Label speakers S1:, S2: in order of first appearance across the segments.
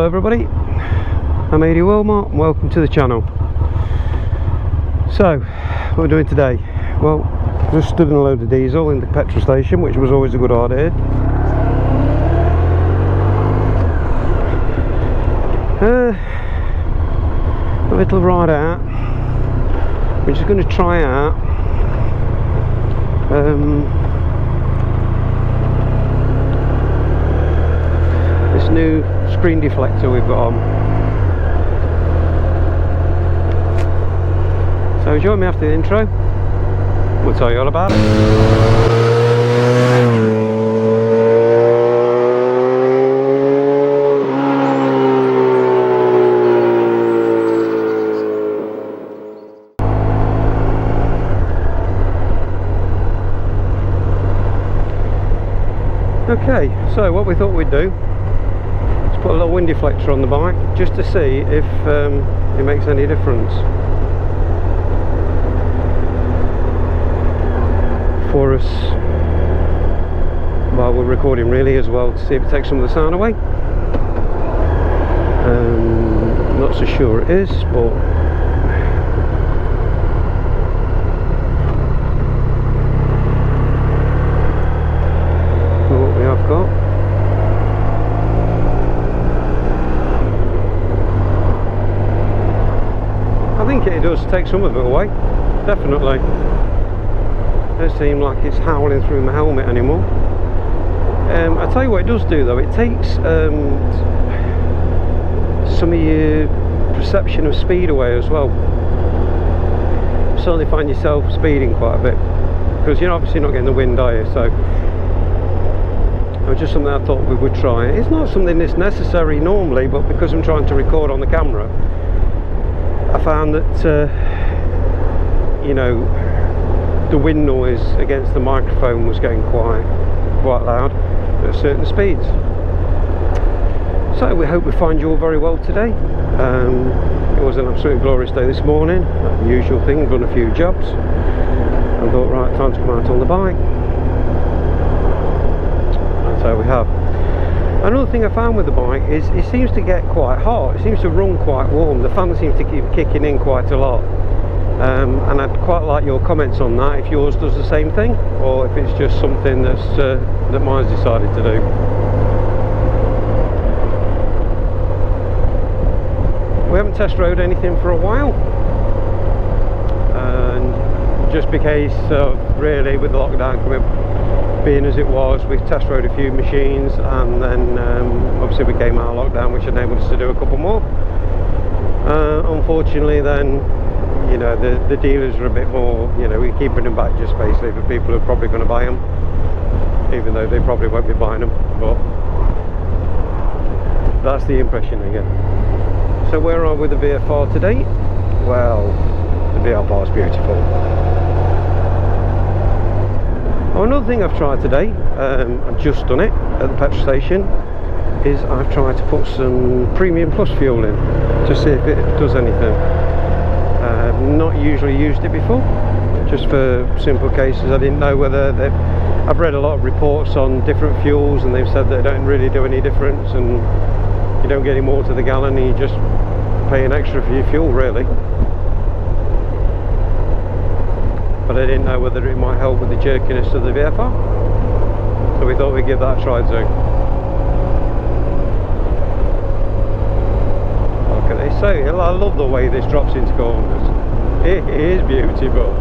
S1: everybody, I'm AD Wilmot and welcome to the channel. So, what we're doing today? Well, just stood in a load of diesel in the petrol station, which was always a good idea. A little ride out. We're just going to try out this new screen deflector we've got on. So join me after the intro, we'll tell you all about it. Okay, so what we thought we'd do is put a little wind deflector on the bike just to see if it makes any difference for us while we're recording, really, as well, to see if it takes some of the sound away. Not so sure it is, but what we have got. I think it does take some of it away, definitely. It doesn't seem like it's howling through my helmet anymore. I'll tell you what it does do though, it takes some of your perception of speed away as well. You certainly find yourself speeding quite a bit, because you're obviously not getting the wind, are you? So it was just something I thought we would try. It's not something that's necessary normally, but because I'm trying to record on the camera, I found that you know, the wind noise against the microphone was getting quite loud at certain speeds. So we hope we find you all very well today. It was an absolutely glorious day this morning. The usual thing, done a few jobs and thought, right, time to come out on the bike. And so we have. Another thing I found with the bike is it seems to get quite hot. It seems to run quite warm. The fan seems to keep kicking in quite a lot. And I'd quite like your comments on that, if yours does the same thing, or if it's just something that's that mine's decided to do. We haven't test rode anything for a while, and just because of really with the lockdown being as it was, we test rode a few machines, and then obviously we came out of lockdown, which enabled us to do a couple more. Unfortunately then, you know, the dealers are a bit more, you know, we keep bringing them back just basically for people who are probably going to buy them, even though they probably won't be buying them, but that's the impression I get. So where are we with the VFR today? Well, the VFR is beautiful. Oh, another thing I've tried today, I've just done it at the petrol station, is I've tried to put some Premium Plus fuel in to see if it does anything. I've not usually used it before, just for simple cases. I didn't know whether I've read a lot of reports on different fuels, and they've said that they don't really do any difference, and you don't get any more to the gallon, and you just pay an extra for your fuel, really. But I didn't know whether it might help with the jerkiness of the VFR, so we thought we'd give that a try too. They say, I love the way this drops into corners. It is beautiful.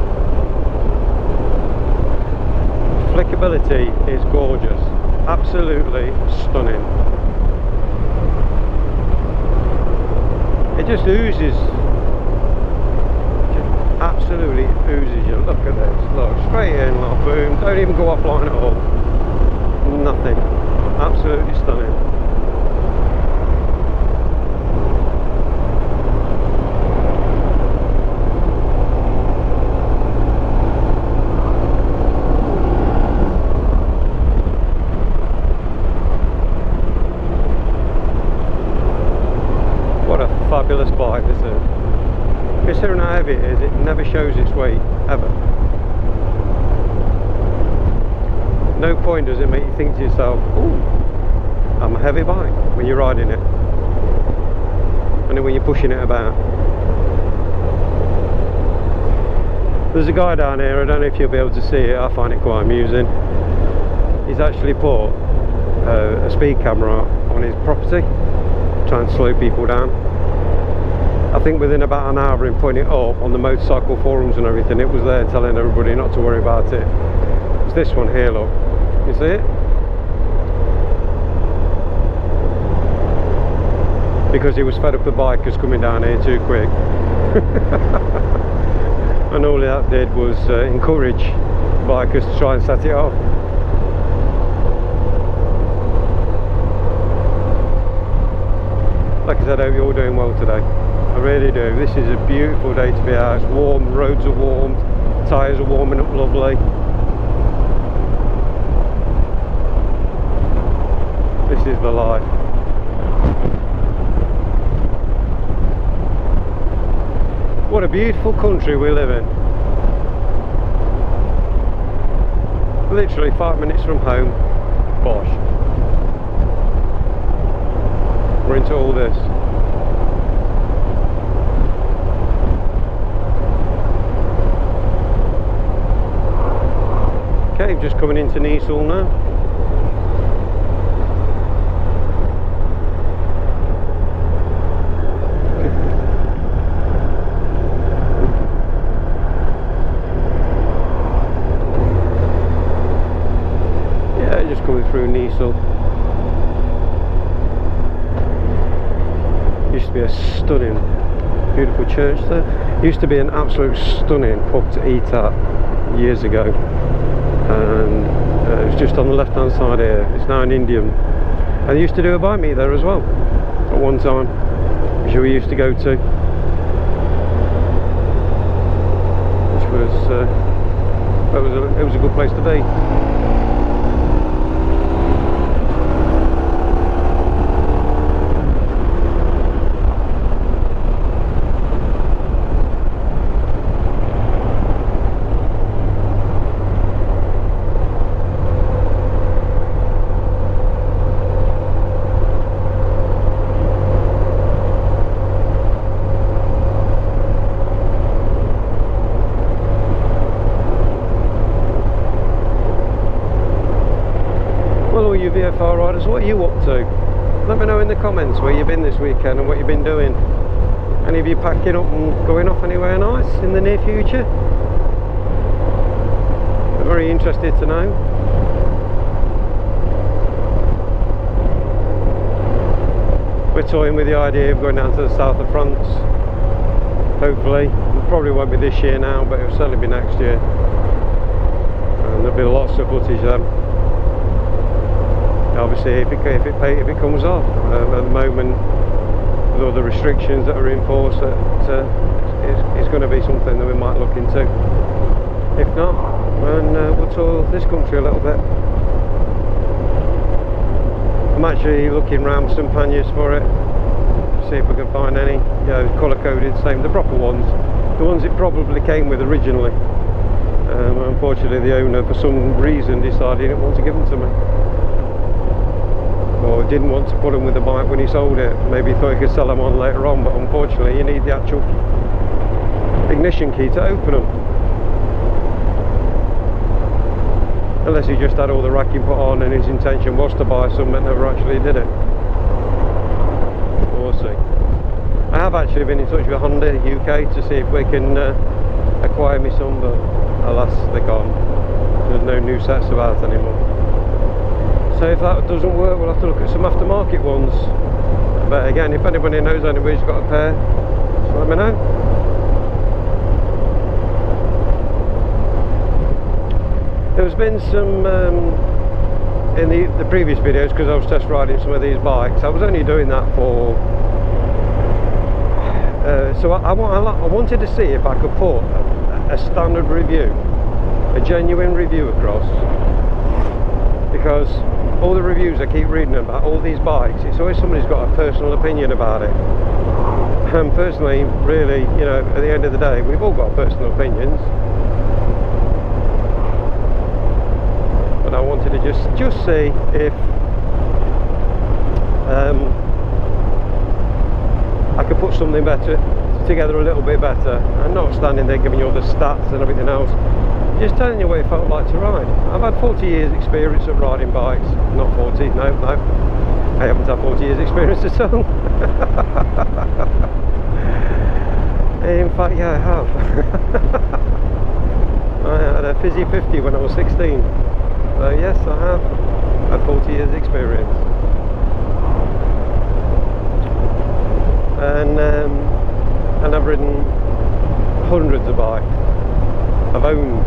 S1: Flickability is gorgeous, absolutely stunning. It just oozes, just absolutely oozes you. Look at this, look, straight in, look, boom, don't even go offline at all. Nothing, absolutely stunning. Fabulous bike, this is. Considering how heavy it is, it never shows its weight, ever. No point does it make you think to yourself, ooh, I'm a heavy bike, when you're riding it. and then when you're pushing it about. There's a guy down here, I don't know if you'll be able to see it, I find it quite amusing. He's actually put a speed camera on his property, trying to slow people down. I think within about an hour in putting it up on the motorcycle forums and everything, it was there telling everybody not to worry about it. It's this one here, look. You see it? Because he was fed up with bikers coming down here too quick. And all that did was encourage bikers to try and set it off. Like I said, I hope you're all doing well today. I really do. This is a beautiful day to be out. It's warm, roads are warm, tyres are warming up lovely. This is the life. What a beautiful country we live in. Literally 5 minutes from home. Bosh. We're into all this. Okay, just coming into Niesel now. Yeah, just coming through Niesel. Used to be a stunning, beautiful church there. Used to be an absolute stunning pub to eat at years ago. And it was just on the left hand side here. It's now an Indian, and they used to do a bike meet there as well at one time, which we used to go to, which was it was a good place to be. You VFR riders, what are you up to? Let me know in the comments where you've been this weekend and what you've been doing. Any of you packing up and going off anywhere nice in the near future? I'm very interested to know. We're toying with the idea of going down to the south of France. Hopefully, it probably won't be this year now, but it'll certainly be next year. And there'll be lots of footage then. Obviously, if it comes off, at the moment, with all the restrictions that are in force, it's going to be something that we might look into. If not, then we'll tour this country a little bit. I'm actually looking round some panniers for it, see if we can find any, you know, colour coded, same, the proper ones, the ones it probably came with originally. Unfortunately, the owner, for some reason, decided he didn't want to give them to me. Or didn't want to put them with the bike when he sold it. Maybe he thought he could sell them on later on, but unfortunately you need the actual ignition key to open them. Unless he just had all the racking put on and his intention was to buy some but never actually did it. We'll see. I have actually been in touch with Honda UK to see if we can acquire me some, but alas, they're gone. There's no new sets about anymore. So if that doesn't work, we'll have to look at some aftermarket ones. But again, if anybody knows anybody's got a pair, just let me know. There's been some in the previous videos, because I was test riding some of these bikes. I was only doing that for so I wanted to see if I could put a standard review, a genuine review across, because all the reviews I keep reading about all these bikes, it's always somebody's got a personal opinion about it. And personally, really, you know, at the end of the day, we've all got personal opinions. But I wanted to just see if I could put something better together a little bit better, and not standing there giving you all the stats and everything else, just telling you what it felt like to ride. I've had 40 years experience of riding bikes. Not 40, no, I haven't had 40 years experience at all. In fact, yeah, I have. I had a Fizzy 50 when I was 16, so yes, I have had 40 years experience. And I've ridden hundreds of bikes. I've owned,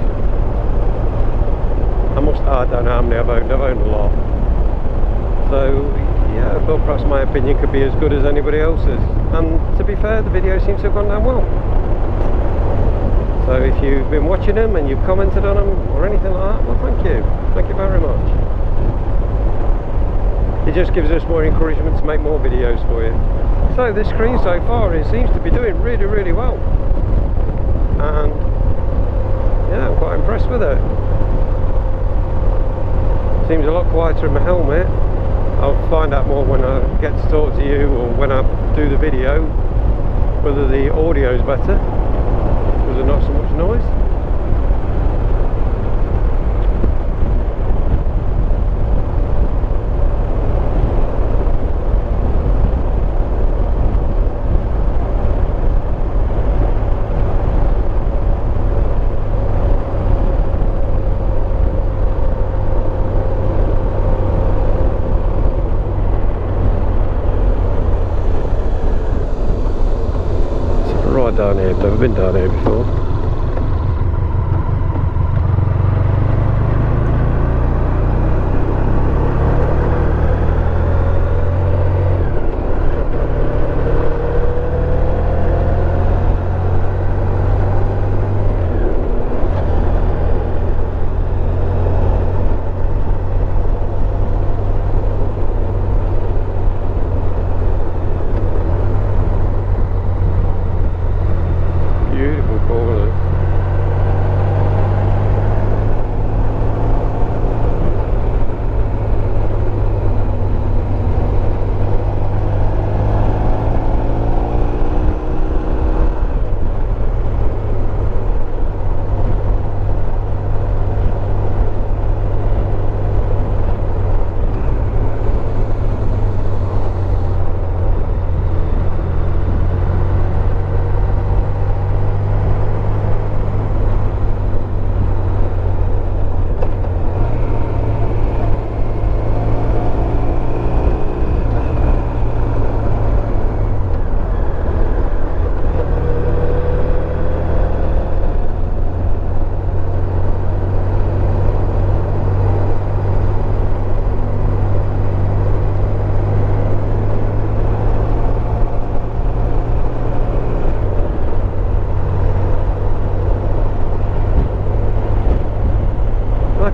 S1: I don't know how many I've owned a lot. So yeah, I thought perhaps my opinion could be as good as anybody else's, and to be fair, the video seems to have gone down well. So if you've been watching them and you've commented on them or anything like that, well, thank you very much. It just gives us more encouragement to make more videos for you. So this screen so far, it seems to be doing really, really well, and yeah, I'm quite impressed with it. Seems a lot quieter in my helmet. I'll find out more when I get to talk to you, or when I do the video, whether the audio is better, because there's not so much noise. Down here, I've never been down here before.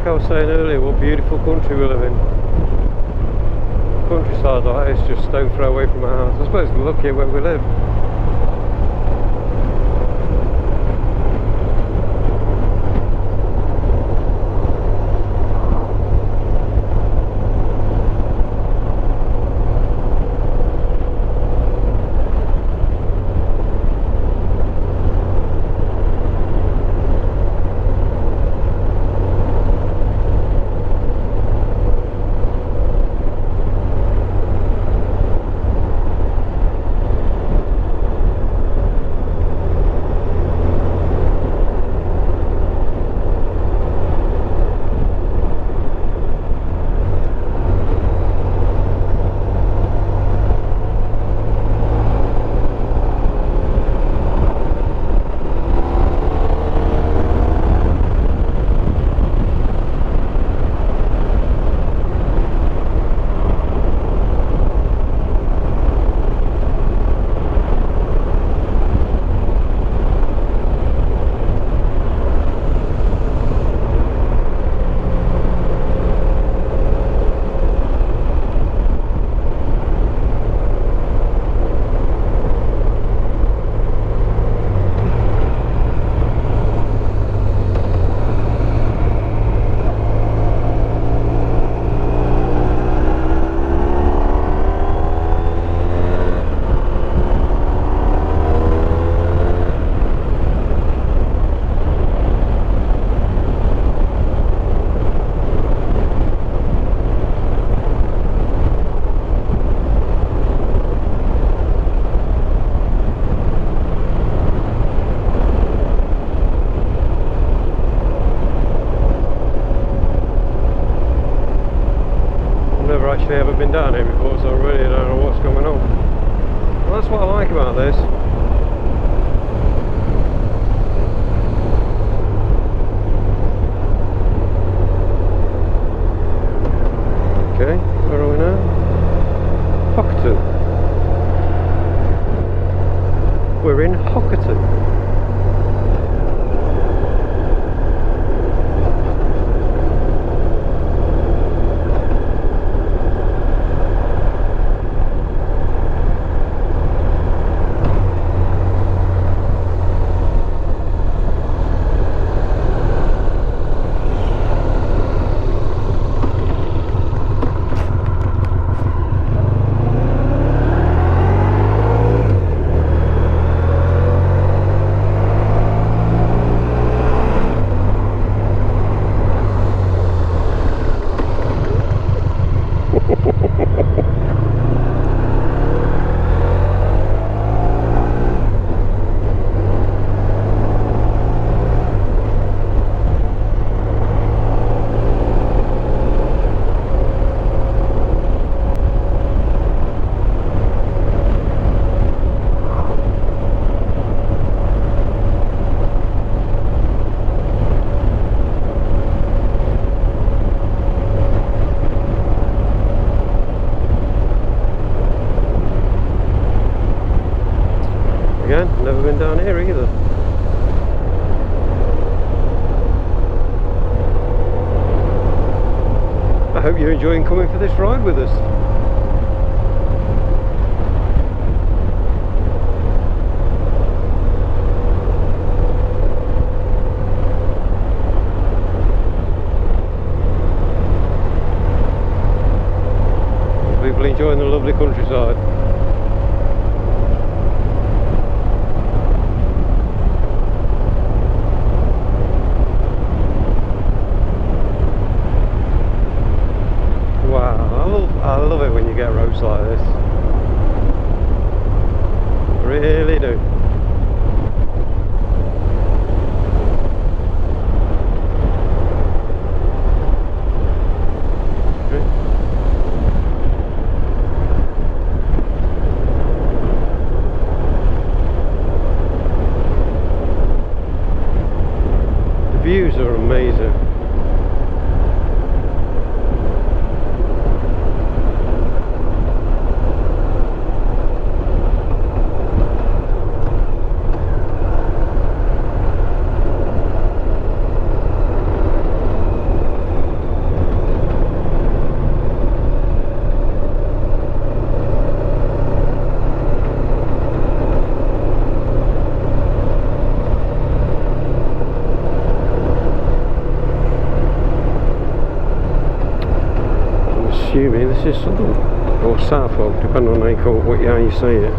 S1: I was saying earlier, what beautiful country we live in. Countryside like this, just stone throw away from our house. I suppose we're lucky where we live. actually ever been down here before, so I really don't know what's going on. Well, that's what I like about this. Okay, where are we now? Hockerton. We're in Hockerton. Again, never been down here either. I hope you're enjoying coming for this ride with us. People enjoying the lovely countryside. I love it when you get roads like this. I really do. The views are amazing. Assuming this is Southwark or Southwark, depending on how you say it.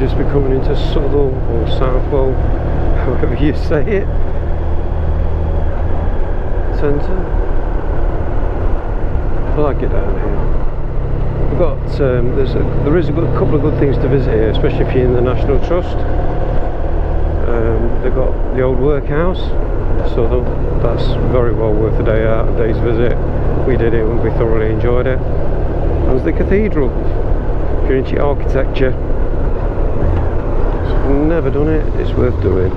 S1: just be coming into Southwell or Southwell, however you say it, centre. I like it down here. We've got there is a couple of good things to visit here, especially if you're in the National Trust. They've got the old workhouse, so that's very well worth a day's visit. We did it and we thoroughly enjoyed it. And there's the cathedral. If you're into architecture, if you've never done it, it's worth doing.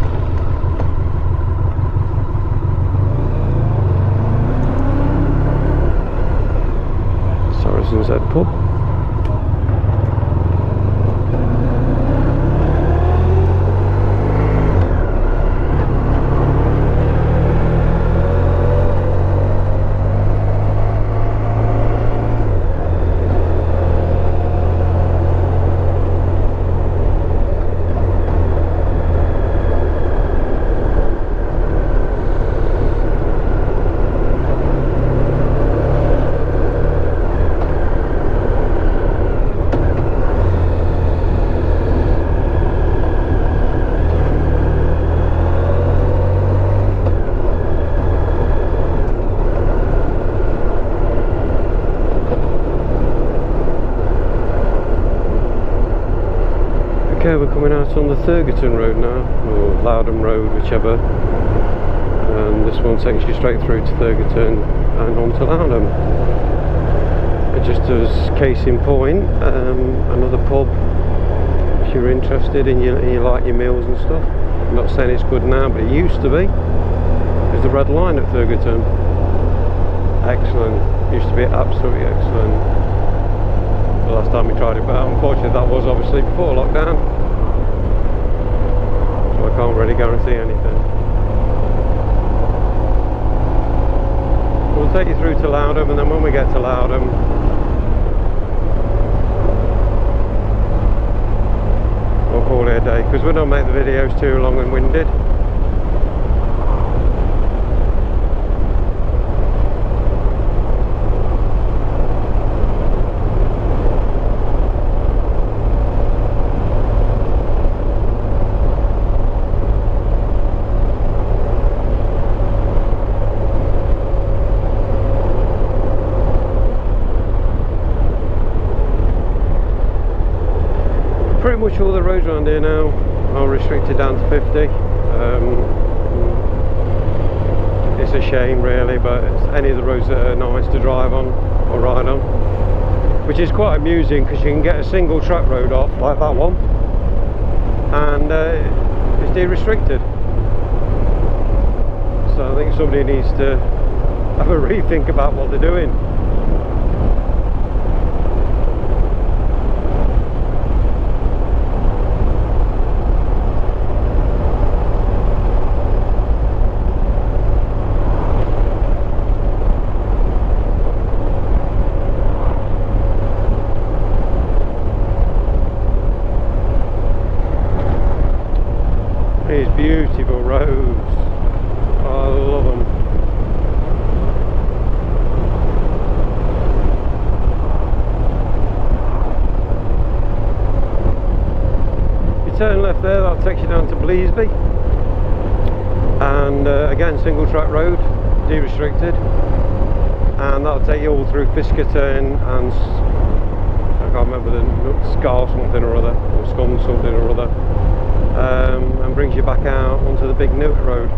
S1: Saracen's Head pub. Okay, we're coming out on the Thurgerton Road now, or Loudon Road, whichever. And this one takes you straight through to Thurgerton and on to Loudon. And just as case in point, another pub, if you're interested and you like your meals and stuff. I'm not saying it's good now, but it used to be. There's the Red Line at Thurgerton. Excellent. Used to be absolutely excellent. The last time we tried it, but unfortunately that was obviously before lockdown, so I can't really guarantee anything. We'll take you through to Loudon, and then when we get to Loudon, we'll call it a day, because we don't make the videos too long and winded. Pretty much all the roads around here now are restricted down to 50. It's a shame really, but it's any of the roads that are nice to drive on or ride on, which is quite amusing because you can get a single track road off like that one and it's de-restricted. So I think somebody needs to have a rethink about what they're doing. These beautiful roads, I love them. If you turn left there, that takes you down to Bleasby, and again single track road, de-restricted, and that'll take you all through Fiskerton and I can't remember the Scar something or other, or Scum something or other. And brings you back out onto the big Newton Road.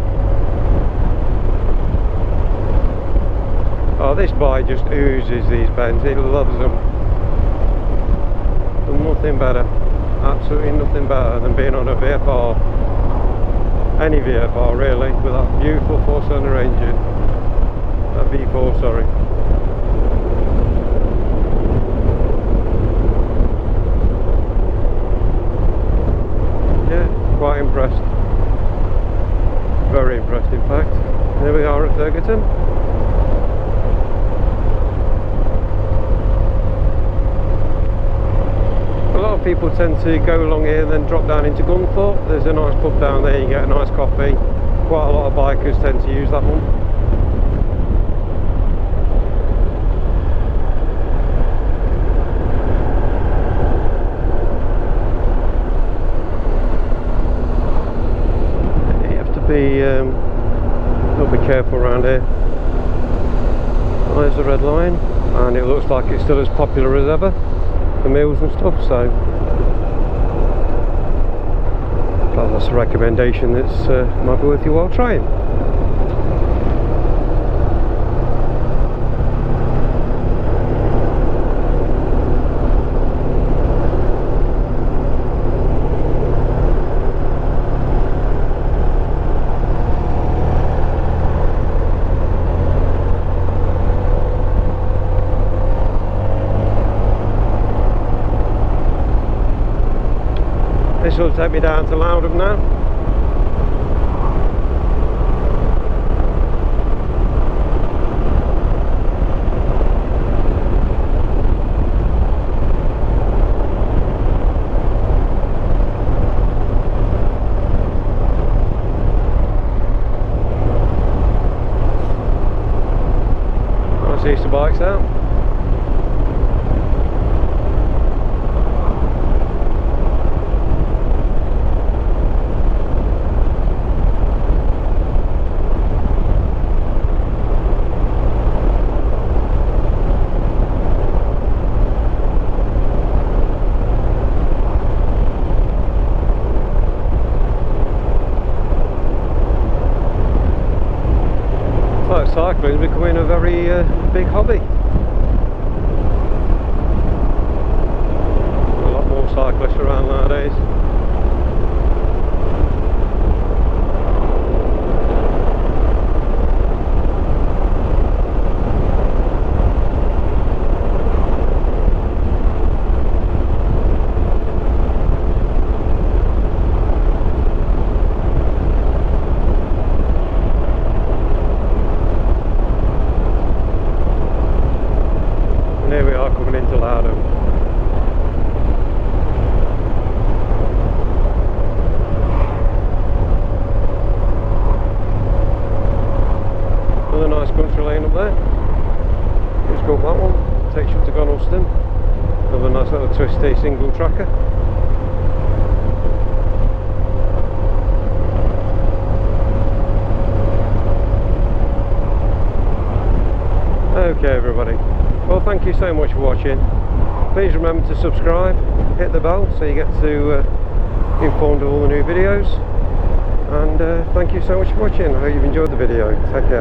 S1: Oh, this boy just oozes these bends, he loves them. There's nothing better, absolutely nothing better than being on a VFR, any VFR really, with that beautiful 4-cylinder engine, that V4, sorry. Quite impressed, very impressed in fact. Here we are at Thurgerton. A lot of people tend to go along here and then drop down into Gunthorpe. There's a nice pub down there, you get a nice coffee. Quite a lot of bikers tend to use that one. there's the red line, and it looks like it's still as popular as ever for meals and stuff, so that's a recommendation that's might be worth your while trying. This will take me down to Loudham now. Nice Easter bikes out. Cycling is becoming a very big hobby. A lot more cyclists around nowadays. Here we are coming into Loudham. Another nice country lane up there. Let's go up that one. Takes you to Gonalston. Another nice little twisty single tracker. Okay everybody, well thank you so much for watching. Please remember to subscribe, hit the bell so you get to informed of all the new videos, and thank you so much for watching. I hope you've enjoyed the video. Take care.